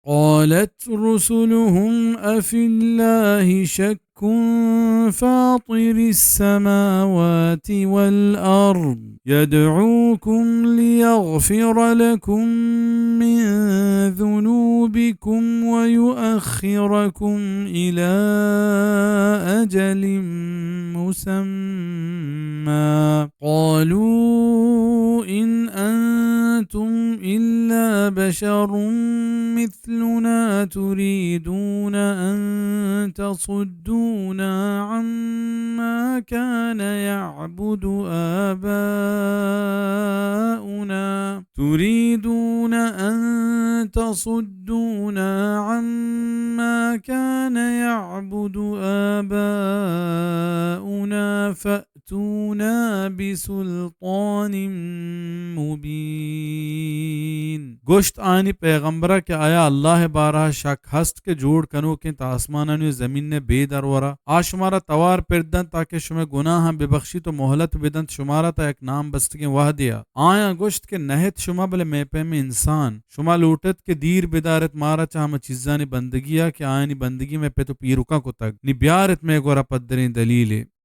قالت رسلهم أفي الله شك فاطر السماوات والأرض يدعوكم ليغفر لكم من ذنوبكم ويؤخركم إلى أجل مسمى. قالوا إن أنتم إلا بشر مثلنا تريدون أن تصدونا عما كان يعبد آباؤنا فأتونا بسلطان مبين. गोश्त आनी पैगंबरा के आया अल्लाह बारह शक हस्त के जोड़ कनो के आसमान जमीन ने बेदरवरा आ शुमारा तवार पिरदन ताकि शुमे गुनाह बेबख्शी तो मोहलत बिदन शुमारा ता एक नाम बस्तके वाह दिया आया गोश्त के नहत शुमा बले मेपे में इंसान शुमा लूटत के दीर बिदारत मारा चाह चीजा ने बंदगिया के आयनी बंदगी में पे तो पीरुका को तक नि ब्यारत में गोरा पद्दरी दलीले